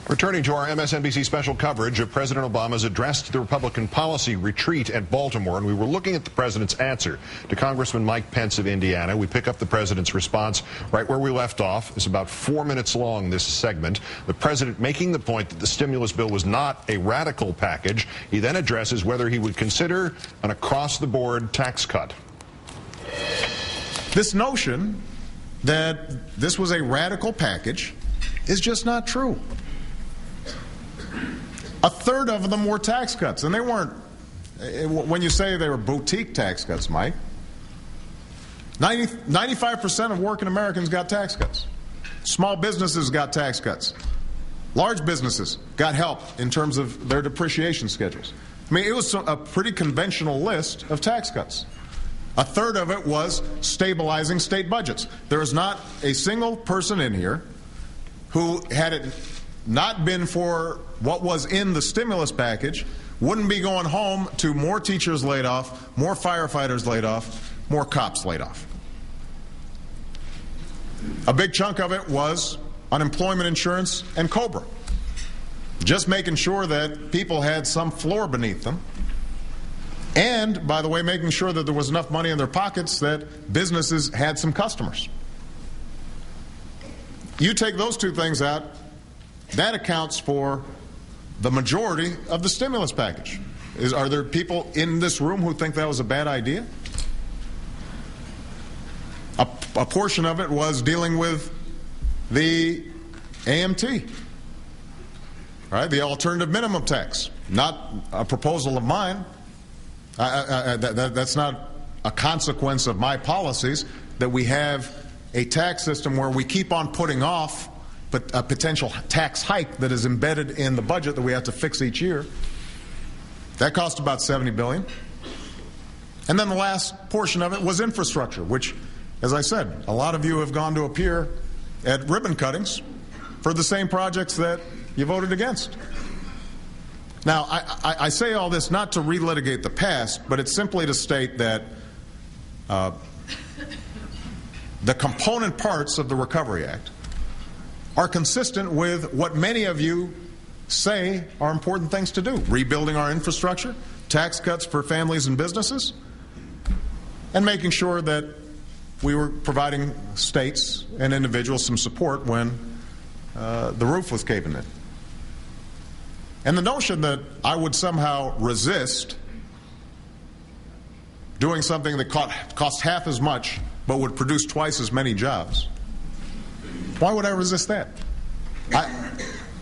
Returning to our MSNBC special coverage of President Obama's address to the Republican policy retreat at Baltimore, and we were looking at the president's answer to Congressman Mike Pence of Indiana. We pick up the president's response right where we left off. It's about 4 minutes long, this segment. The president making the point that the stimulus bill was not a radical package. He then addresses whether he would consider an across-the-board tax cut. This notion that this was a radical package is just not true. A third of them were tax cuts, and they weren't, when you say they were boutique tax cuts, Mike, 95% of working Americans got tax cuts. Small businesses got tax cuts. Large businesses got help in terms of their depreciation schedules. I mean, it was a pretty conventional list of tax cuts. A third of it was stabilizing state budgets. There is not a single person in here who, had it not been for what was in the stimulus package, wouldn't be going home to more teachers laid off, more firefighters laid off, more cops laid off. A big chunk of it was unemployment insurance and COBRA. Just making sure that people had some floor beneath them. And, by the way, making sure that there was enough money in their pockets that businesses had some customers. You take those two things out, that accounts for the majority of the stimulus package. Are there people in this room who think that was a bad idea? A portion of it was dealing with the AMT, right? The alternative minimum tax. Not a proposal of mine. That's not a consequence of my policies, that we have a tax system where we keep on putting off a potential tax hike that is embedded in the budget that we have to fix each year. That cost about $70 billion. And then the last portion of it was infrastructure, which, as I said, a lot of you have gone to appear at ribbon cuttings for the same projects that you voted against. Now, I say all this not to relitigate the past, but it's simply to state that the component parts of the Recovery Act are consistent with what many of you say are important things to do. Rebuilding our infrastructure, tax cuts for families and businesses, and making sure that we were providing states and individuals some support when the roof was caving in. And the notion that I would somehow resist doing something that cost half as much but would produce twice as many jobs, why would I resist that?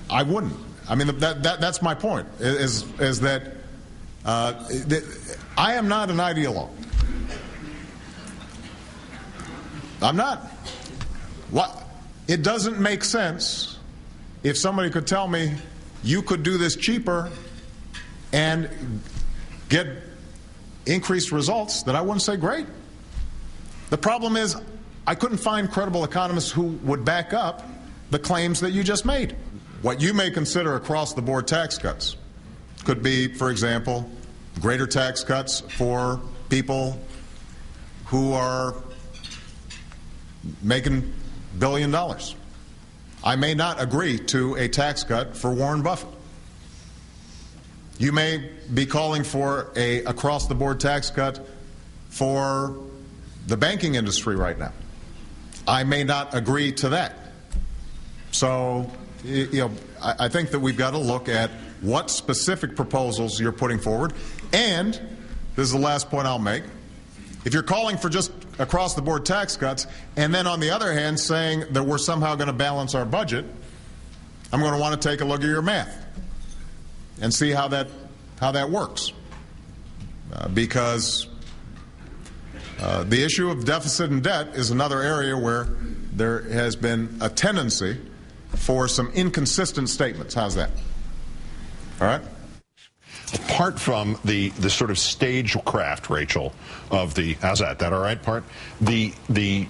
I wouldn't. I mean, that's my point, is that I am not an ideologue. I'm not. It doesn't make sense if somebody could tell me you could do this cheaper and get increased results, that I wouldn't say great. The problem is I couldn't find credible economists who would back up the claims that you just made. What you may consider across-the-board tax cuts could be, for example, greater tax cuts for people who are making $1 billion. I may not agree to a tax cut for Warren Buffett. You may be calling for a across-the-board tax cut for the banking industry right now. I may not agree to that. So, I think that we've got to look at what specific proposals you're putting forward. And this is the last point I'll make. If you're calling for just across-the-board tax cuts, and then on the other hand saying that we're somehow going to balance our budget, I'm going to want to take a look at your math and see how that works. Because the issue of deficit and debt is another area where there has been a tendency for some inconsistent statements. How's that? All right? Apart from the sort of stagecraft, Rachel, of the, how's that all right part? The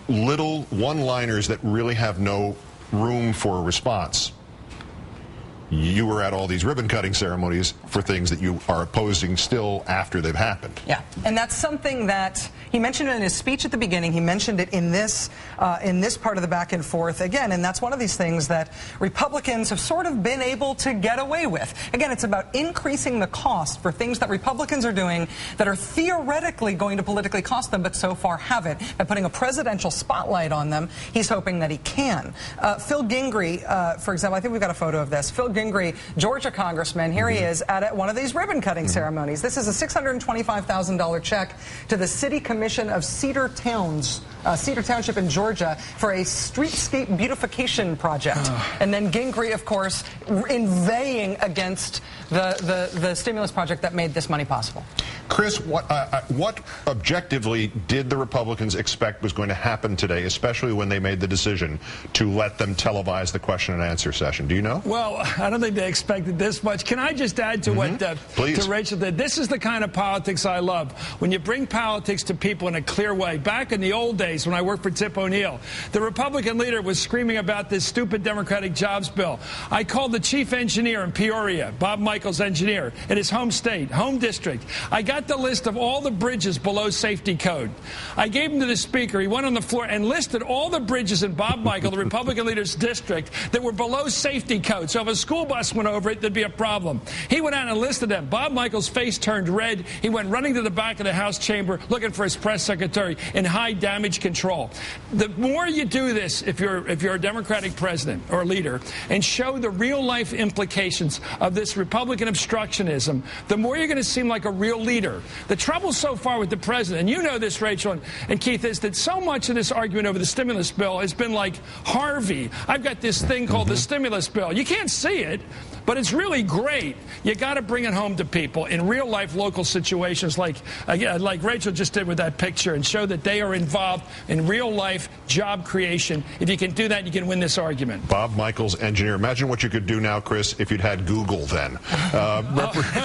little one-liners that really have no room for a response. you were at all these ribbon-cutting ceremonies for things that you are opposing still after they've happened. Yeah, and that's something that he mentioned in his speech at the beginning. He mentioned it in this part of the back and forth again, and that's one of these things that Republicans have sort of been able to get away with. Again, it's about increasing the cost for things that Republicans are doing that are theoretically going to politically cost them, but so far haven't. By putting a presidential spotlight on them, he's hoping that he can. Phil Gingrey, for example, I think we've got a photo of this. Phil Gingrey, Georgia congressman, here he is at one of these ribbon-cutting ceremonies. This is a $625,000 check to the City Commission of Cedar Township in Georgia for a streetscape beautification project. And then Gingrey, of course, inveighing against the stimulus project that made this money possible. Chris, what objectively did the Republicans expect was going to happen today, especially when they made the decision to let them televise the question and answer session? Do you know? Well, I don't think they expected this much. Can I just add to what to Rachel did? This is the kind of politics I love. When you bring politics to people in a clear way. Back in the old days when I worked for Tip O'Neill, the Republican leader was screaming about this stupid Democratic jobs bill. I called the chief engineer in Peoria, Bob Michaels engineer, in his home state, home district. I got the list of all the bridges below safety code. I gave him to the speaker. He went on the floor and listed all the bridges in Bob Michael, the Republican leader's district, that were below safety code. So if a school bus went over it, there'd be a problem. He went out and listed them. Bob Michael's face turned red. He went running to the back of the House chamber looking for his press secretary in high damage control. The more you do this, if you're a Democratic president or leader, and show the real life implications of this Republican obstructionism, the more you're going to seem like a real leader. The trouble so far with the president, and you know this, Rachel and Keith, is that so much of this argument over the stimulus bill has been like Harvey. I've got this thing called the stimulus bill. You can't see it, but it's really great. You got to bring it home to people in real life local situations like Rachel just did with that picture, and show that they are involved in real life job creation. If you can do that, you can win this argument. Bob Michaels, engineer. Imagine what you could do now, Chris, if you'd had Google then.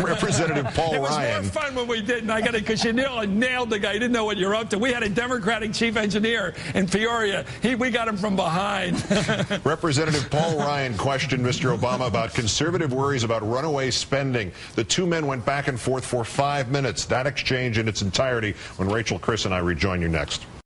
Representative Paul Ryan. It was more fun when we didn't. I got it because you nailed the guy. You didn't know what you're up to. We had a Democratic chief engineer in Peoria. We got him from behind. Representative Paul Ryan questioned Mr. Obama about conservative worries about runaway spending. The two men went back and forth for 5 minutes. That exchange in its entirety when Rachel, Chris, and I rejoin you next.